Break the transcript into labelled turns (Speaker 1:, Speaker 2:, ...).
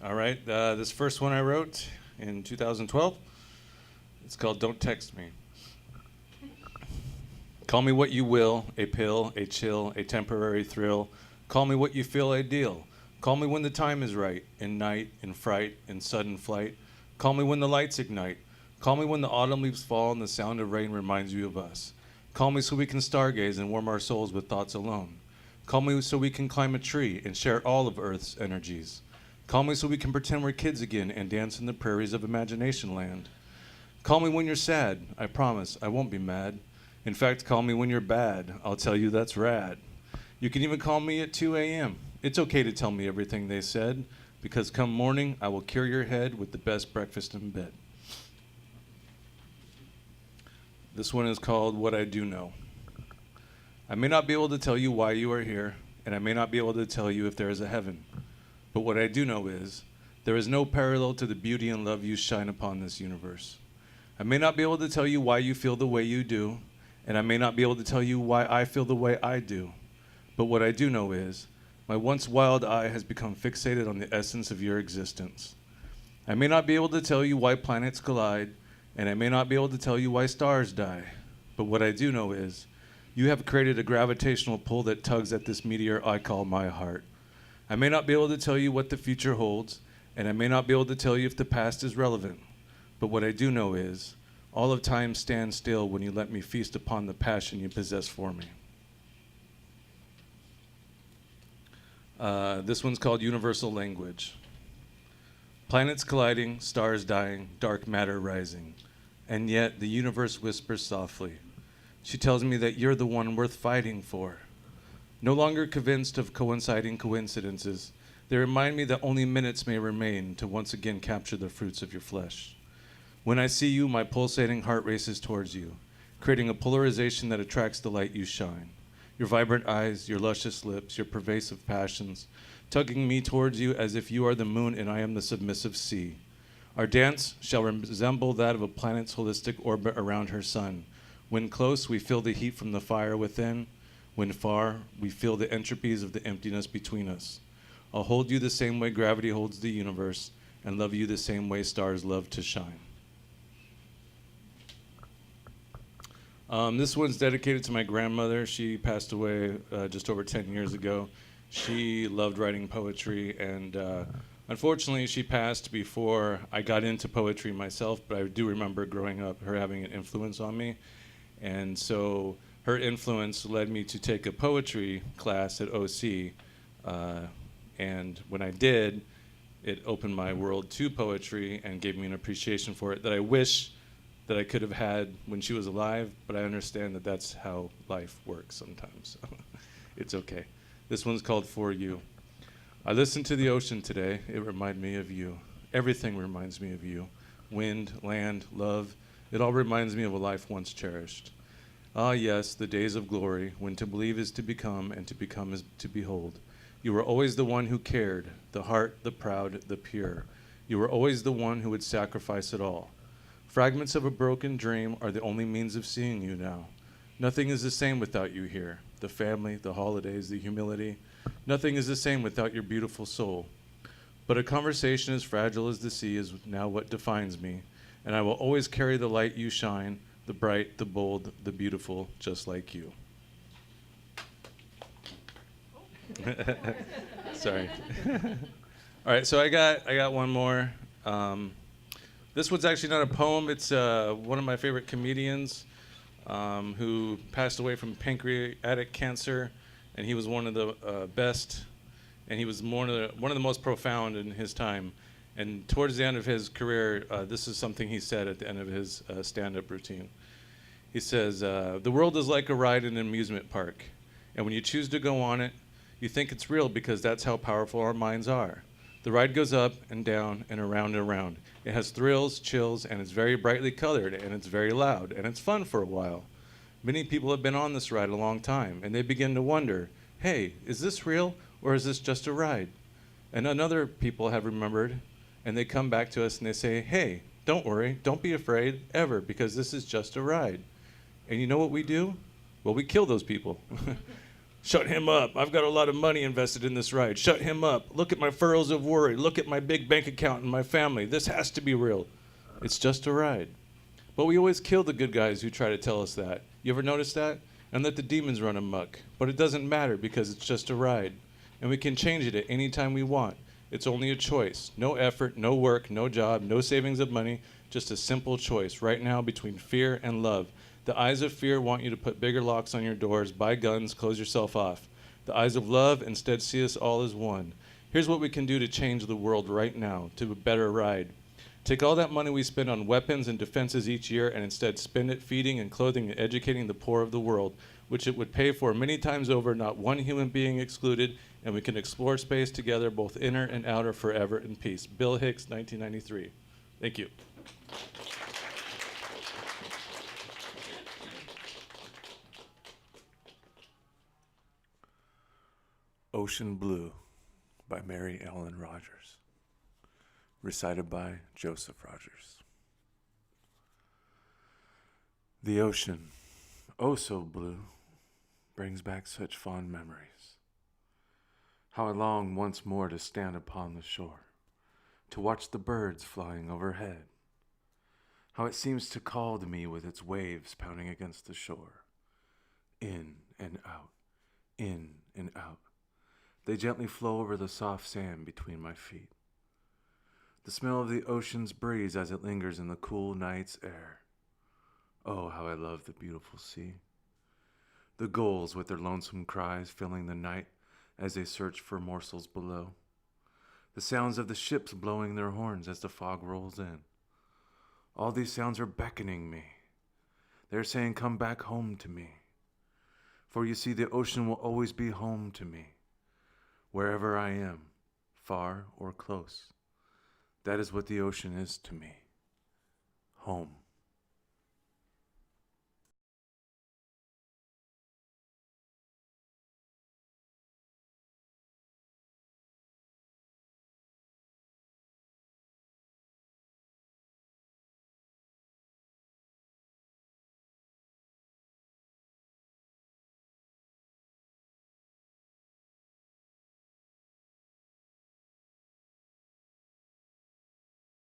Speaker 1: All right, this first one I wrote in 2012. It's called Don't Text Me. Call me what you will, a pill, a chill, a temporary thrill. Call me what you feel ideal. Call me when the time is right, in night, in fright, in sudden flight. Call me when the lights ignite. Call me when the autumn leaves fall and the sound of rain reminds you of us. Call me so we can stargaze and warm our souls with thoughts alone. Call me so we can climb a tree and share all of Earth's energies. Call me so we can pretend we're kids again and dance in the prairies of imagination land. Call me when you're sad. I promise I won't be mad. In fact, call me when you're bad. I'll tell you that's rad. You can even call me at 2 a.m. It's okay to tell me everything they said, because come morning, I will cure your head with the best breakfast in bed. This one is called What I Do Know. I may not be able to tell you why you are here, and I may not be able to tell you if there is a heaven. But what I do know is, there is no parallel to the beauty and love you shine upon this universe. I may not be able to tell you why you feel the way you do, and I may not be able to tell you why I feel the way I do. But what I do know is, my once wild eye has become fixated on the essence of your existence. I may not be able to tell you why planets collide, and I may not be able to tell you why stars die. But what I do know is, you have created a gravitational pull that tugs at this meteor I call my heart. I may not be able to tell you what the future holds, and I may not be able to tell you if the past is relevant. But what I do know is, all of time stands still when you let me feast upon the passion you possess for me. This one's called Universal Language. Planets colliding, stars dying, dark matter rising. And yet the universe whispers softly. She tells me that you're the one worth fighting for. No longer convinced of coinciding coincidences, they remind me that only minutes may remain to once again capture the fruits of your flesh. When I see you, my pulsating heart races towards you, creating a polarization that attracts the light you shine. Your vibrant eyes, your luscious lips, your pervasive passions, tugging me towards you as if you are the moon and I am the submissive sea. Our dance shall resemble that of a planet's holistic orbit around her sun. When close, we feel the heat from the fire within. When far, we feel the entropies of the emptiness between us. I'll hold you the same way gravity holds the universe, and love you the same way stars love to shine. This one's dedicated to my grandmother. She passed away just over 10 years ago. She loved writing poetry, and unfortunately, she passed before I got into poetry myself, but I do remember growing up, her having an influence on me. And so her influence led me to take a poetry class at OC, and when I did, it opened my world to poetry and gave me an appreciation for it that I wish that I could have had when she was alive, but I understand that that's how life works sometimes, so it's okay. This one's called For You. I listened to the ocean today. It reminded me of you. Everything reminds me of you. Wind, land, love. It all reminds me of a life once cherished. Ah, yes, the days of glory, when to believe is to become, and to become is to behold. You were always the one who cared, the heart, the proud, the pure. You were always the one who would sacrifice it all. Fragments of a broken dream are the only means of seeing you now. Nothing is the same without you here. The family, the holidays, the humility. Nothing is the same without your beautiful soul. But a conversation as fragile as the sea is now what defines me, and I will always carry the light you shine, the bright, the bold, the beautiful, just like you. Sorry. All right, so I got one more. This one's actually not a poem. It's one of my favorite comedians who passed away from pancreatic cancer, and he was one of the best, and he was one of the most profound in his time. And towards the end of his career, this is something he said at the end of his stand-up routine. He says, "The world is like a ride in an amusement park, and when you choose to go on it, you think it's real because that's how powerful our minds are. The ride goes up and down and around and around. It has thrills, chills, and it's very brightly colored, and it's very loud, and it's fun for a while. Many people have been on this ride a long time, and they begin to wonder, hey, is this real, or is this just a ride? And other people have remembered, and they come back to us and they say, hey, don't worry, don't be afraid, ever, because this is just a ride. And you know what we do? Well, we kill those people. Shut him up. I've got a lot of money invested in this ride. Shut him up. Look at my furrows of worry. Look at my big bank account and my family. This has to be real. It's just a ride. But we always kill the good guys who try to tell us that. You ever notice that? And let the demons run amok. But it doesn't matter because it's just a ride. And we can change it at any time we want. It's only a choice. No effort, no work, no job, no savings of money. Just a simple choice right now between fear and love. The eyes of fear want you to put bigger locks on your doors, buy guns, close yourself off. The eyes of love instead see us all as one. Here's what we can do to change the world right now, to a better ride. Take all that money we spend on weapons and defenses each year and instead spend it feeding and clothing and educating the poor of the world, which it would pay for many times over, not one human being excluded, and we can explore space together, both inner and outer, forever in peace. Bill Hicks, 1993. Thank you. Ocean Blue by Mary Ellen Rogers. Recited by Joseph Rogers. The ocean, oh so blue, brings back such fond memories. How I long once more to stand upon the shore, to watch the birds flying overhead. How it seems to call to me with its waves pounding against the shore. In and out, in and out. They gently flow over the soft sand between my feet. The smell of the ocean's breeze as it lingers in the cool night's air. Oh, how I love the beautiful sea. The gulls with their lonesome cries filling the night as they search for morsels below. The sounds of the ships blowing their horns as the fog rolls in. All these sounds are beckoning me. They're saying, come back home to me. For you see, the ocean will always be home to me. Wherever I am, far or close. That is what the ocean is to me. Home.